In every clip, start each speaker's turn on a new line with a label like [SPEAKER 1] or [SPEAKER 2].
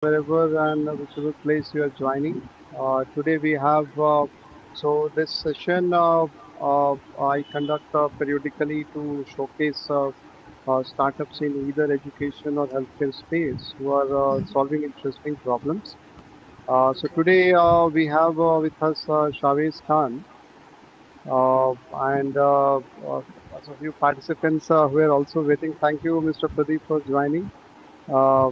[SPEAKER 1] wherever and whichever place you are joining. Today we have this session I conduct periodically to showcase startups in either education or healthcare space who are solving interesting problems. Today we have with us Shawez Khan and a few participants who are also waiting. Thank you, Mr. Pradeep, for joining. Uh,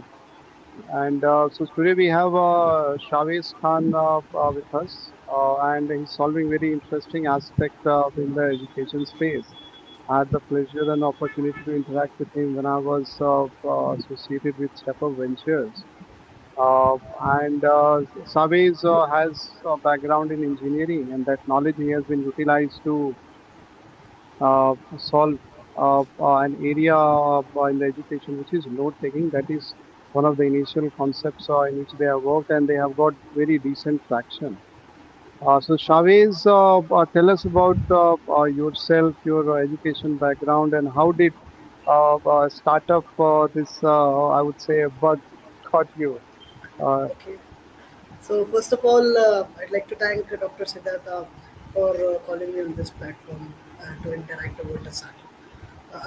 [SPEAKER 1] and today we have Shawez Khan with us, and he's solving very interesting aspect in the education space. I had the pleasure and opportunity to interact with him when I was associated with Step Up Ventures. And Shawez has a background in engineering, and that knowledge he has been utilized to solve an area in the education which is note taking. That is one of the initial concepts in which they have worked, and they have got very decent traction. Shawez, tell us about yourself, your education background, and how did startup this, I would say, a bug caught you? Uh,
[SPEAKER 2] Okay. So first of all, I'd like to thank Dr. Siddhartha for calling me on this platform to interact about the startup.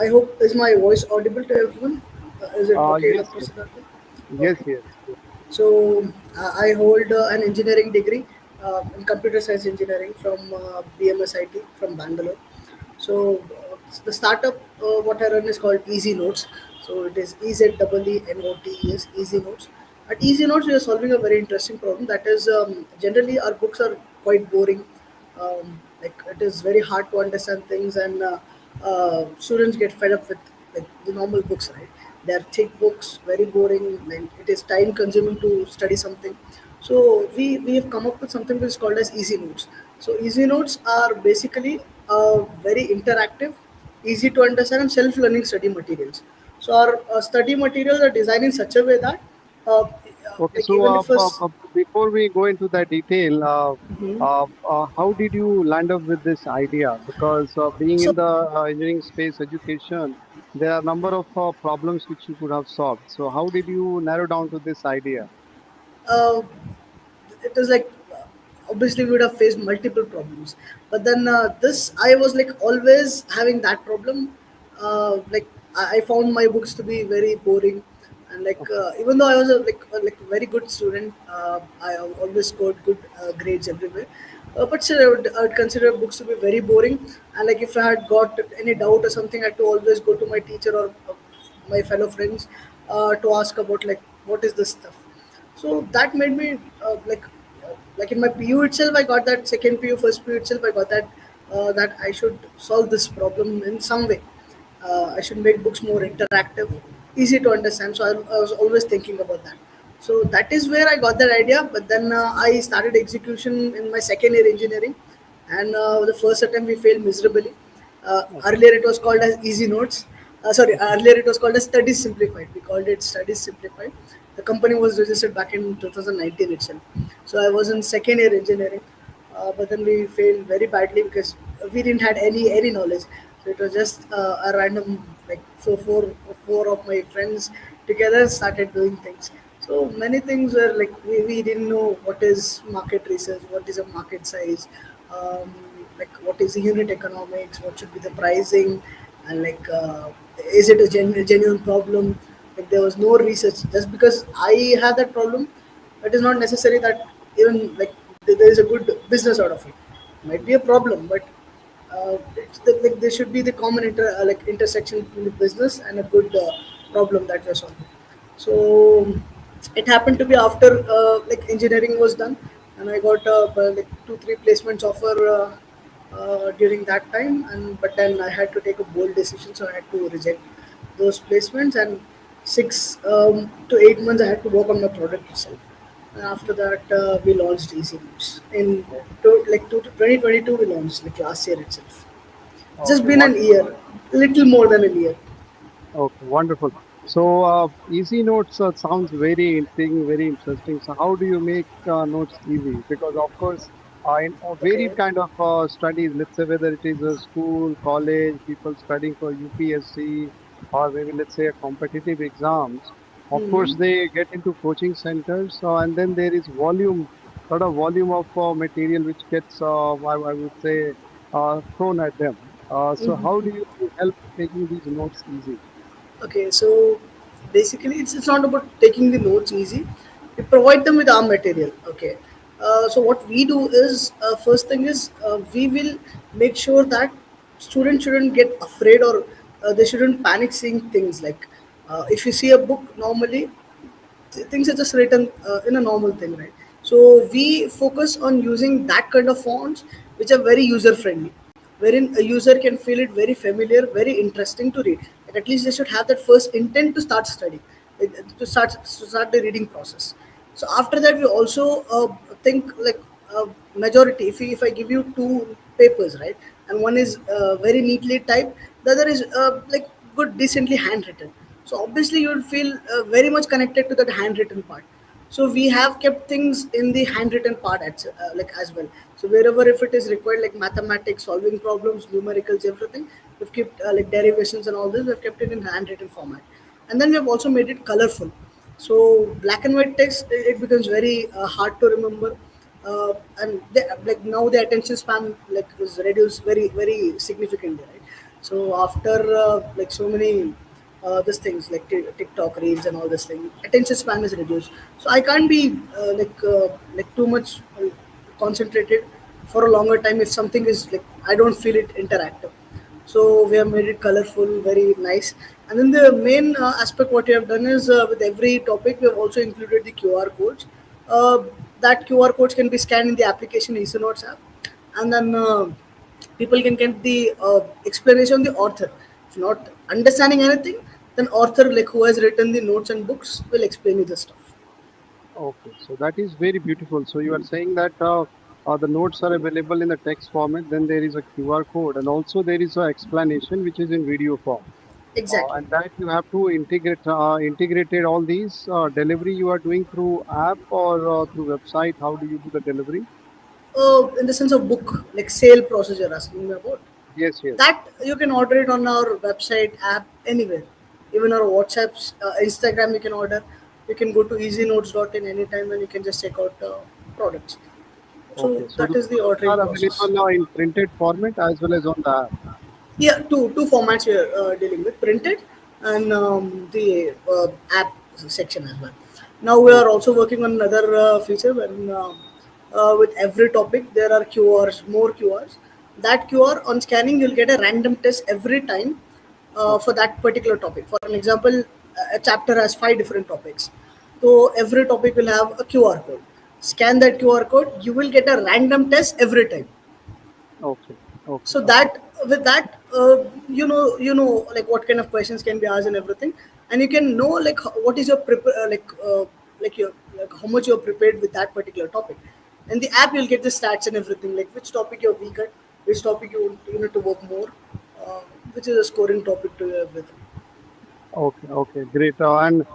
[SPEAKER 2] I hope is my voice audible to everyone? Is it okay,
[SPEAKER 1] yes,
[SPEAKER 2] Dr.
[SPEAKER 1] yes,
[SPEAKER 2] Siddhartha?
[SPEAKER 1] yes,
[SPEAKER 2] Okay.
[SPEAKER 1] yes.
[SPEAKER 2] So I hold an engineering degree in computer science engineering from BMSIT from Bangalore. So the startup what I run is called Ezee Notes. So it is EZEENOTES, Easy Notes. At Easy Notes, we are solving a very interesting problem. That is, generally our books are quite boring. Like it is very hard to understand things, and students get fed up with like the normal books, right? They are thick books, very boring, and it is time consuming to study something. So we have come up with something which is called as Easy Notes. So Easy Notes are basically very interactive, easy to understand, and self-learning study materials. So our study materials are designed in such a way that
[SPEAKER 1] Okay,
[SPEAKER 2] like
[SPEAKER 1] so
[SPEAKER 2] even if us.
[SPEAKER 1] before we go into that detail, how did you land up with this idea? Because being
[SPEAKER 2] So
[SPEAKER 1] in the engineering space education, there are a number of problems which you could have solved. So how did you narrow down to this idea?
[SPEAKER 2] uh, it is like obviously we would have faced multiple problems, but then this I was like always having that problem. Like I found my books to be very boring, and like
[SPEAKER 1] Okay,
[SPEAKER 2] even though I was like a very good student, I always scored good grades everywhere. But still, I would consider books to be very boring. And like if I had got any doubt or something, I had to always go to my teacher or my fellow friends to ask about like what is this stuff. So that made me like in my PU itself, I got that second PU, first PU itself, I got that that I should solve this problem in some way. I should make books more interactive, easy to understand. So I was always thinking about that. So that is where I got that idea. But then I started execution in my second year engineering, and the first attempt we failed miserably.
[SPEAKER 1] okay,
[SPEAKER 2] Earlier it was called as Easy Notes. Sorry, earlier it was called as Studies Simplified. We called it Studies Simplified. The company was registered back in 2019 itself. So I was in second year engineering, but then we failed very badly because we didn't had any knowledge. So it was just a random like four of my friends together started doing things. So many things were like we didn't know what is market research, what is a market size, um, like what is the unit economics, what should be the pricing, and like is it a genuine problem. Like there was no research. Just because I had that problem, it is not necessary that even like there is a good business out of it. Might be a problem, but like there should be the common like intersection between the business and a good problem that we're solving. So it happened to be after like engineering was done, and I got like 2 3 placements offer during that time. And but then I had to take a bold decision, so I had to reject those placements. And 6 to 8 months I had to work on my product itself. And after that, we launched Easy Notes in like 2022. We launched like last year itself. Just
[SPEAKER 1] okay,
[SPEAKER 2] been an
[SPEAKER 1] wonderful.
[SPEAKER 2] year, little more than a year.
[SPEAKER 1] Okay, wonderful. So, easy notes sounds very intriguing, very interesting. So, how do you make notes easy? Because, of course, in
[SPEAKER 2] Okay.
[SPEAKER 1] varied kind of studies, let's say whether it is a school, college, people studying for UPSC, or maybe let's say a competitive exams, Of course, they get into coaching centers, and then there is volume, lot of volume of material which gets, I would say, thrown at them. So how do you help making these notes easy?
[SPEAKER 2] Okay, so basically, it's not about taking the notes easy. We provide them with our material. Okay, so what we do is first thing is we will make sure that students shouldn't get afraid or they shouldn't panic seeing things like if you see a book normally things are just written in a normal thing, right? So we focus on using that kind of fonts which are very user friendly, wherein a user can feel it very familiar, very interesting to read. Like at least they should have that first intent to start studying, to start the reading process. So after that, we also think like majority. If I give you two papers, right, and one is very neatly typed, the other is like good, decently handwritten. So obviously, you will feel very much connected to that handwritten part. So we have kept things in the handwritten part like as well. So wherever if it is required, like mathematics, solving problems, numericals, everything, we've kept like derivations and all this. We've kept it in handwritten format, and then we have also made it colorful. So black and white text, it becomes very hard to remember, and like now the attention span like is reduced very significantly, right? So after like so many these things like TikTok reels and all this thing, attention span is reduced. So I can't be like too much concentrated for a longer time if something is like I don't feel it interactive. So we have made it colorful, very nice. And then the main aspect what we have done is with every topic we have also included the QR codes. Uh, that QR codes can be scanned in the application Ezee Notes app, and then people can get the explanation of the author. If not understanding anything, then author like who has written the notes and books will explain you the stuff.
[SPEAKER 1] Okay, so that is very beautiful. So you are saying that the notes are available in the text format, then there is a QR code, and also there is a explanation which is in video form.
[SPEAKER 2] Exactly.
[SPEAKER 1] And that you have to integrated all these delivery you are doing through app or through website. How do you do the delivery?
[SPEAKER 2] In the sense of book, like sale process you're asking me about,
[SPEAKER 1] Yes, yes.
[SPEAKER 2] that you can order it on our website, app, anywhere. Even our WhatsApps, Instagram, you can order. You can go to easynotes.in anytime and you can just check out products. So
[SPEAKER 1] Okay, so
[SPEAKER 2] that
[SPEAKER 1] the
[SPEAKER 2] is the
[SPEAKER 1] products
[SPEAKER 2] ordering
[SPEAKER 1] are
[SPEAKER 2] process.
[SPEAKER 1] available now in printed format as well as on the app.
[SPEAKER 2] Yeah, two formats we are dealing with: printed and the app section as well. Now we are
[SPEAKER 1] Okay,
[SPEAKER 2] also working on another feature when with every topic there are QRs, more QRs. That QR on scanning you'll get a random test every time for
[SPEAKER 1] okay,
[SPEAKER 2] that particular topic. For an example, a chapter has five different topics, so every topic will have a QR code. Scan that QR code, you will get a random test every time.
[SPEAKER 1] okay, okay,
[SPEAKER 2] So
[SPEAKER 1] okay,
[SPEAKER 2] that with that you know like what kind of questions can be asked and everything, and you can know like what is your like your like how much you're prepared with that particular topic. In the app you'll get the stats and everything, like which topic you're weak at, which topic you need to work more, uh, which is a scoring topic to everything.
[SPEAKER 1] okay, okay, great. And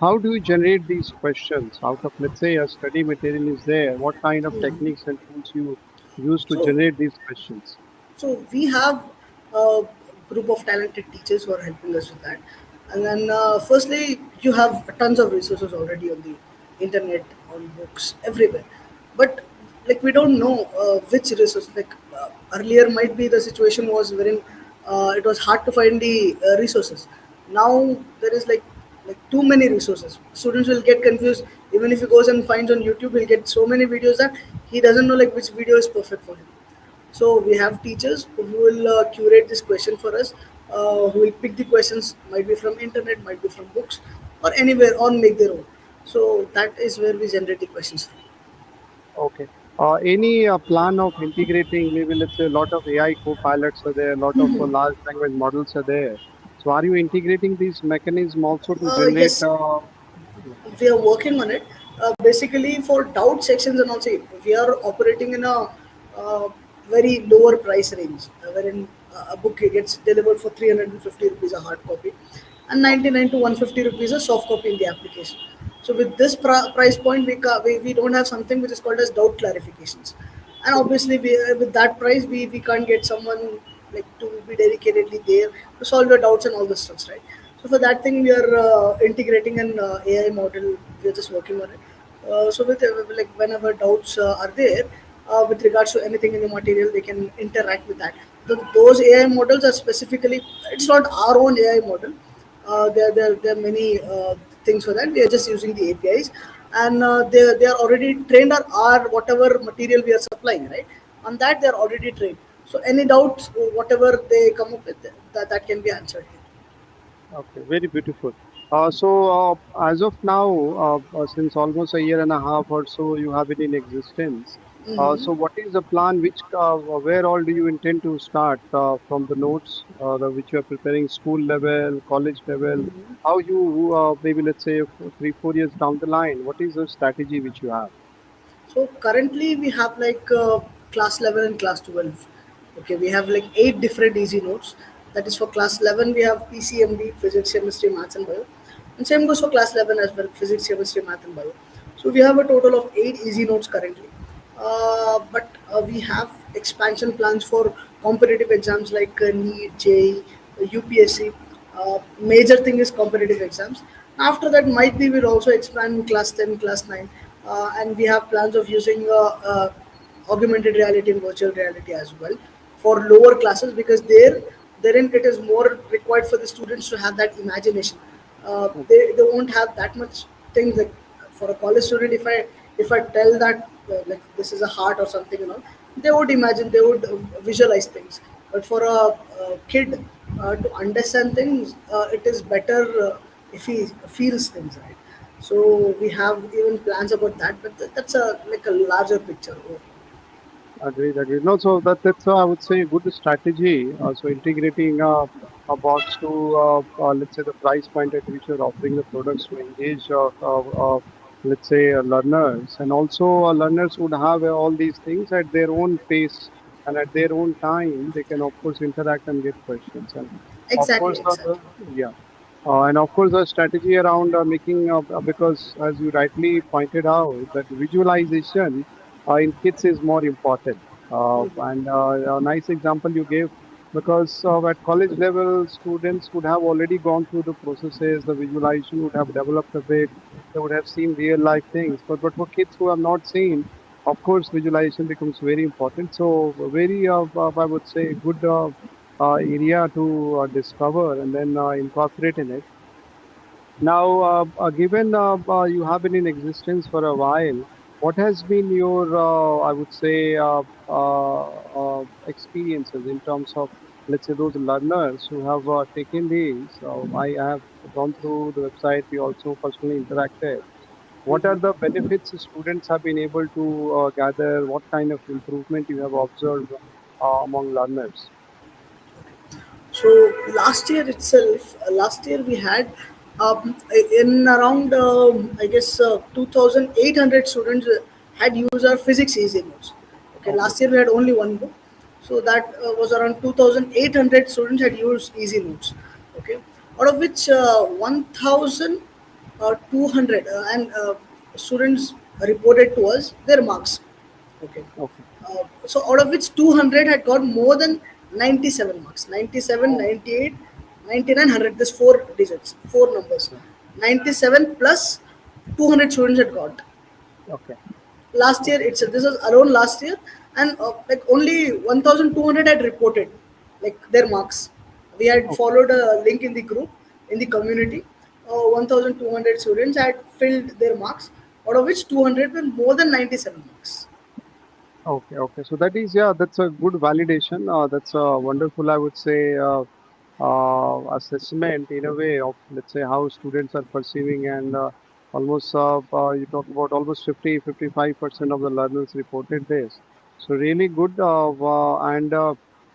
[SPEAKER 1] how do you generate these questions out of, let's say, a study material is there? What kind of techniques and tools you use to
[SPEAKER 2] So
[SPEAKER 1] generate these questions?
[SPEAKER 2] So we have a group of talented teachers who are helping us with that. And then, firstly, you have tons of resources already on the internet, on books, everywhere. But like we don't know which resource. Like earlier, might be the situation was wherein it was hard to find the resources. Now there is like too many resources. Students will get confused. Even if he goes and finds on YouTube, he'll get so many videos that he doesn't know like which video is perfect for him. So we have teachers who will curate this question for us, who will pick the questions, might be from internet, might be from books, or anywhere, or make their own. So that is where we generate the questions from.
[SPEAKER 1] Okay. Any plan of integrating, maybe let's say a lot of AI co-pilots are there, a lot of large language models are there. So are you integrating these mechanism also to generate?
[SPEAKER 2] Yes, we are working on it. Basically, for doubt sections and also, we are operating in a uh, very lower price range, wherein a book gets delivered for 350 rupees a hard copy, and
[SPEAKER 1] Okay,
[SPEAKER 2] 99 to 150 rupees a soft copy in the application. So with this price point, we don't have something which is called as doubt clarifications, and obviously with that price, we can't get someone like to be dedicatedly there to solve your doubts and all this stuff, right? So for that thing, we are integrating an AI model. We are just working on it. So with like whenever doubts are there with regards to anything in the material, they can interact with that. Those AI models are specifically. It's not our own AI model. There are many things for that. We are just using the APIs, and they are already trained on our whatever material we are supplying. Right on that, they are already trained. So any doubts, whatever they come up with, that can be answered.
[SPEAKER 1] Okay, very beautiful. As of now, since almost a year and a half or so, you have it in existence.
[SPEAKER 2] Mm-hmm.
[SPEAKER 1] So, what is the plan? Where all do you intend to start from the notes which you are preparing, school level, college level? How you maybe let's say 3, 4 years down the line? What is the strategy which you have?
[SPEAKER 2] So currently we have like class 11 and class 12. Okay, we have like 8 different easy notes. That is for class 11 we have PCMB, physics, chemistry, maths and bio. And same goes for class 11 as well, physics, chemistry, math and bio. So we have a total of 8 easy notes currently. But we have expansion plans for competitive exams like NEET, JEE, UPSC. Major thing is competitive exams. After that, might be we'll also expand class 10, class 9, and we have plans of using augmented reality and virtual reality as well for lower classes because therein it is more required for the students to have that imagination. They won't have that much things like for a college student. If I tell that like this is a heart or something, they would imagine, they would visualize things. But for a kid to understand things, it is better if he feels things, right? So we have even plans about that, but that's a like a larger picture.
[SPEAKER 1] Agreed, agreed. No, so that's I would say a good strategy. So integrating a box to let's say the price point at which you're offering the products to engage let's say learners, and also learners would have all these things at their own pace and at their own time. They can of course interact and get questions, and of
[SPEAKER 2] Exactly,
[SPEAKER 1] course
[SPEAKER 2] exactly.
[SPEAKER 1] yeah. And of course, the strategy around making, because as you rightly pointed out, that visualization in kids is more important. And a nice example you gave, because at college level, students would have already gone through the processes, the visualization would have developed a bit, they would have seen real life things. But for kids who have not seen, of course, visualization becomes very important. So, very, I would say, good area to discover and then incorporate in it. Now, given you have been in existence for a while, what has been your, I would say, experiences in terms of, let's say, those learners who have taken these? I have gone through the website. We also personally interacted. What are the benefits students have been able to gather? What kind of improvement you have observed among learners?
[SPEAKER 2] So last year we had in around I guess 2,800 students had used our physics easy notes. Okay,
[SPEAKER 1] Okay,
[SPEAKER 2] last year we had only one book, so that was around 2,800 students had used easy notes. Okay, out of which 1,200 and students reported to us their marks. Okay.
[SPEAKER 1] okay.
[SPEAKER 2] So out of which 200 had got more than 97 marks. 97,
[SPEAKER 1] Oh,
[SPEAKER 2] 98, 99, 100. There's four digits, four numbers.
[SPEAKER 1] okay,
[SPEAKER 2] 97 plus 200 students had got.
[SPEAKER 1] okay,
[SPEAKER 2] Last year itself, this was around last year, and like only 1,200 had reported like their marks. We had
[SPEAKER 1] okay.
[SPEAKER 2] followed a link in the group, in the community. 1,200 students had filled their marks, out of which 200 were more than 97 marks.
[SPEAKER 1] Okay, okay. So that is, yeah, that's a good validation. That's a wonderful, I would say, assessment in a way of, let's say, how students are perceiving, and almost, you talk about almost 50, 55% of the learners reported this. So really good.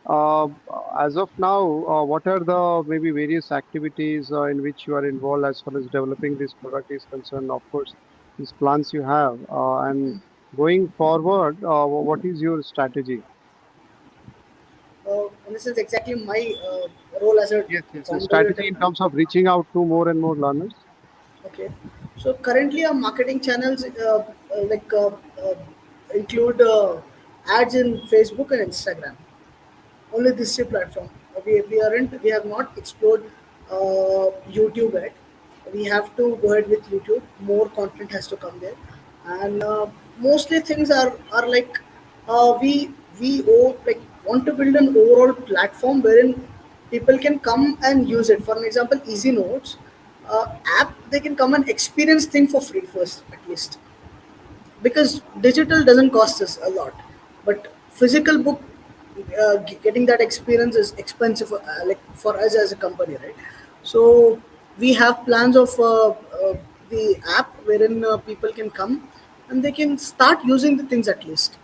[SPEAKER 1] Uh, as of now, what are the maybe various activities in which you are involved as far as developing this product is concerned? Of course, these plans you have, and going forward, what is your strategy?
[SPEAKER 2] And this is exactly my role as a
[SPEAKER 1] Yes, yes. The
[SPEAKER 2] contributor.
[SPEAKER 1] strategy in terms of reaching out to more and more learners.
[SPEAKER 2] Okay, so currently our marketing channels uh, include ads in Facebook and Instagram. Only these two platforms. We have not explored YouTube ad. We have to go ahead with YouTube. More content has to come there, and mostly things are like we want to build an overall platform wherein people can come and use it. For an example, Easy Notes app, they can come and experience thing for free first at least, because digital doesn't cost us a lot, but physical book, getting that experience is expensive like for us as a company, right? So we have plans of the app wherein people can come and they can start using the things at least,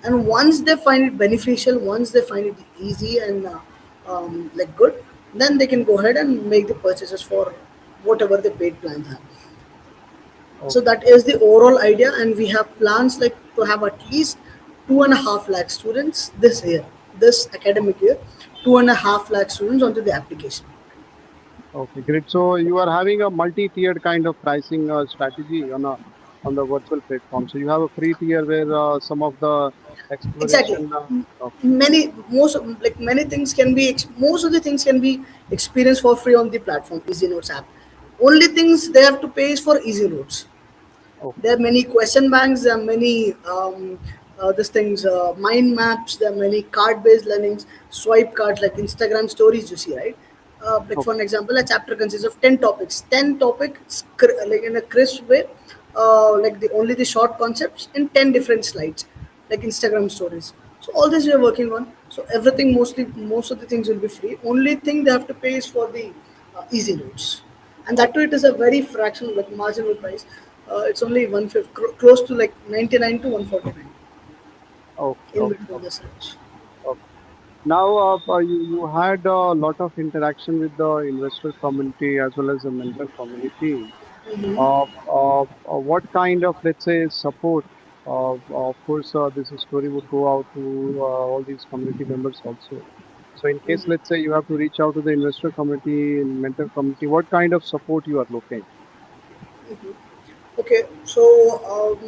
[SPEAKER 2] and once they find it beneficial, once they find it easy and like good, then they can go ahead and make the purchases for whatever the paid plans have. So
[SPEAKER 1] Okay.
[SPEAKER 2] that is the overall idea, and we have plans like to have at least 2.5 lakh students this year, this academic year, 2.5 lakh students onto the application.
[SPEAKER 1] Okay, great. So you are having a multi-tiered kind of pricing strategy on the virtual platform. So you have a free tier where some of the
[SPEAKER 2] Exactly.
[SPEAKER 1] exploration. Okay,
[SPEAKER 2] Many like many things can be most of the things can be experienced for free on the platform Easy Notes app. Only things they have to pay is for Easy Notes. There
[SPEAKER 1] okay,
[SPEAKER 2] are many question banks. There are many this things, mind maps. There are many card-based learnings, swipe cards like Instagram stories. You see, right? Like for
[SPEAKER 1] okay,
[SPEAKER 2] an example, a chapter consists of 10 topics. 10 topics, like in a crisp way, like the only the short concepts in 10 different slides, like Instagram stories. So all this we are working on. So everything, most of the things will be free. Only thing they have to pay is for the easy notes, and that too
[SPEAKER 1] okay,
[SPEAKER 2] it is a very fractional, like marginal price. It's only 150, close to like 99 to 149
[SPEAKER 1] okay,
[SPEAKER 2] in
[SPEAKER 1] okay,
[SPEAKER 2] between
[SPEAKER 1] okay.
[SPEAKER 2] this range.
[SPEAKER 1] Okay. Now, you had a lot of interaction with the investor community as well as the mentor community. What kind of, let's say, support? Of course, this story would go out to all these community members also. So, in case, let's say, you have to reach out to the investor community and mentor community, what kind of support you are looking?
[SPEAKER 2] Okay, so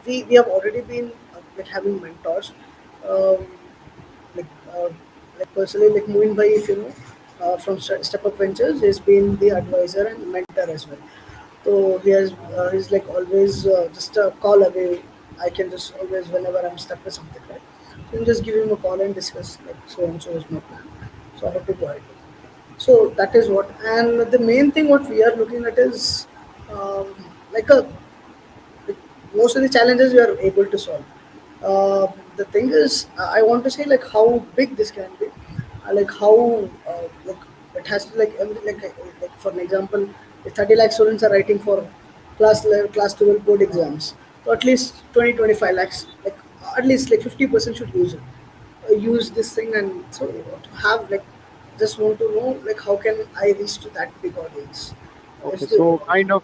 [SPEAKER 2] we have already been like having mentors, um, like uh, like personally, like Moin Bhai, if you know, from Step Up Ventures, he's been the advisor and mentor as well. So he's like always just a call away. I can just always, whenever I'm stuck with something, right? So you can just give him a call and discuss like so and so is my plan. So I have to go ahead. So that is what, and the main thing what we are looking at is like a like most of the challenges we are able to solve. The thing is, I want to say like how big this can be, like how like it has to like like for an example, if 30 lakh students are writing for class 12 board exams, so at least 20-25 lakhs, like at least like 50% should use it, use this thing, and so to have like just want to know like how can I reach to that big audience.
[SPEAKER 1] Okay,
[SPEAKER 2] Is the
[SPEAKER 1] so kind of,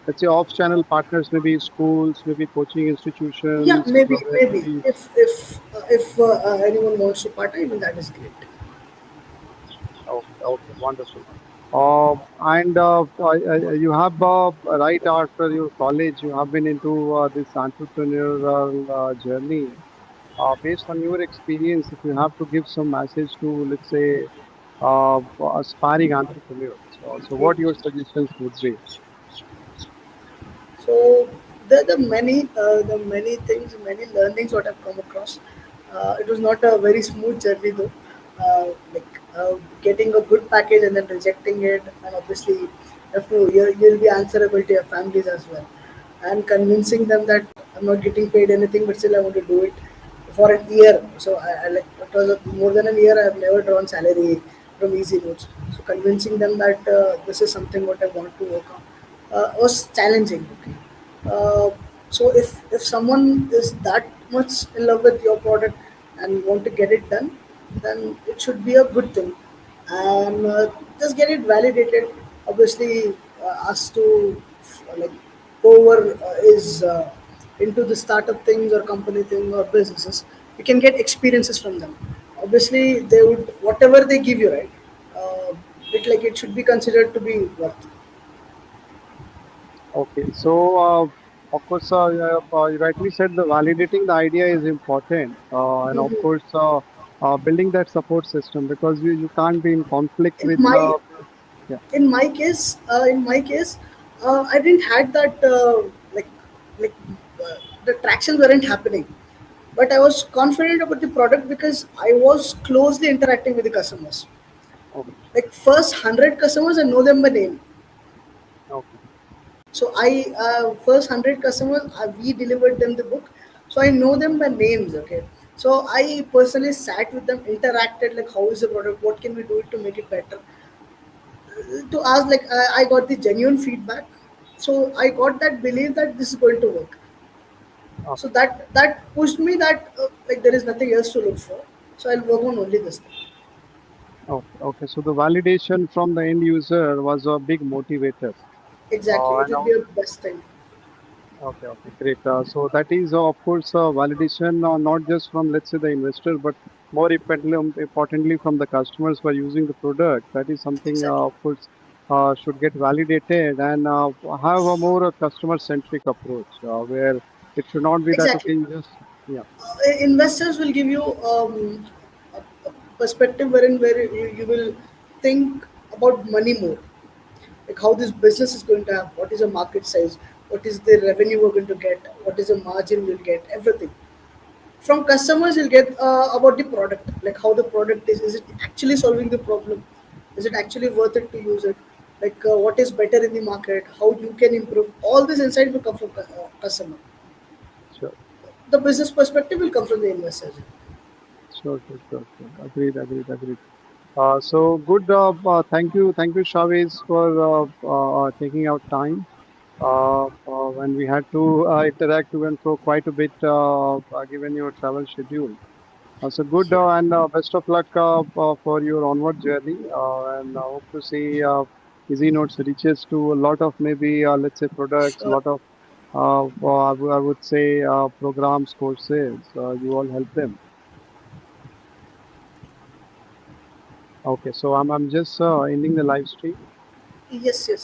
[SPEAKER 1] let's say, off-channel partners, maybe schools, maybe coaching
[SPEAKER 2] Yeah,
[SPEAKER 1] institutions,
[SPEAKER 2] maybe
[SPEAKER 1] maybe.
[SPEAKER 2] if anyone wants to partner, even that is great.
[SPEAKER 1] Okay, okay, wonderful. And you have, right after your college, you have been into this entrepreneurial journey. Based on your experience, if you have to give some message to, let's say, aspiring entrepreneurs, so what your suggestions would be?
[SPEAKER 2] So there are the many things, many learnings what I've come across. It was not a very smooth journey though. Getting a good package and then rejecting it, and obviously you'll be answerable to your families as well, and convincing them that I'm not getting paid anything, but still I want to do it for a year. So I like it was more than a year. I've never drawn salary from Easy Notes. So convincing them that this is something what I want to work on was challenging. Okay. Uh, so if someone is that much in love with your product and want to get it done, then it should be a good thing, and just get it validated. Obviously, us to like whoever is into the startup things or company thing or businesses, you can get experiences from them. Obviously, they would whatever they give you, right? Uh, it should be considered to be worth.
[SPEAKER 1] Okay, so of course, you rightly said the validating the idea is important, and of
[SPEAKER 2] Mhm.
[SPEAKER 1] course, building that support system because you can't be in conflict
[SPEAKER 2] In
[SPEAKER 1] with
[SPEAKER 2] my In my case, I didn't had that like like uh, the traction weren't happening, but I was confident about the product because I was closely interacting with the customers.
[SPEAKER 1] Okay.
[SPEAKER 2] Like first 100 customers, I know them by name.
[SPEAKER 1] Okay.
[SPEAKER 2] So I first 100 customers, we delivered them the book, so I know them by names. Okay, so I personally sat with them, interacted, like how is the product, what can we do it to make it better, to ask, like I got the genuine feedback, so I got that belief that this is going to work. So
[SPEAKER 1] Okay.
[SPEAKER 2] that pushed me that like there is nothing else to look for, so I'll work on only this thing.
[SPEAKER 1] Okay. Okay. So the validation from the end user was a big motivator.
[SPEAKER 2] Exactly, it
[SPEAKER 1] And
[SPEAKER 2] will be a best thing.
[SPEAKER 1] okay, okay, great. So that is, of course, validation not just from, let's say, the investor, but more importantly from the customers who are using the product. That is something,
[SPEAKER 2] Exactly.
[SPEAKER 1] of course, should get validated and have a more customer-centric approach where it should not be that,
[SPEAKER 2] Exactly.
[SPEAKER 1] okay, you just, yeah,
[SPEAKER 2] Investors will give you a perspective wherein where you will think about money more, like how this business is going to have, what is the market size, what is the revenue we're going to get, what is the margin we'll get, everything. From customers you'll get about the product, like how the product is it actually solving the problem, is it actually worth it to use it, like what is better in the market, how you can improve. All these insights will come from customer.
[SPEAKER 1] sure,
[SPEAKER 2] The business perspective will come from the investors.
[SPEAKER 1] sure, sure, sure, sure. Agreed, agreed, agreed. So good. Thank you, Chavez, for taking out time. When we had to interact to and fro quite a bit, given your travel schedule. So good
[SPEAKER 2] Yeah,
[SPEAKER 1] and best of luck for your onward journey. And hope to see Ezee Notes reaches to a lot of maybe let's say products, a
[SPEAKER 2] sure.
[SPEAKER 1] lot of I would say programs, courses. You all help them. Okay, so I'm just ending the live stream.
[SPEAKER 2] Yes, yes.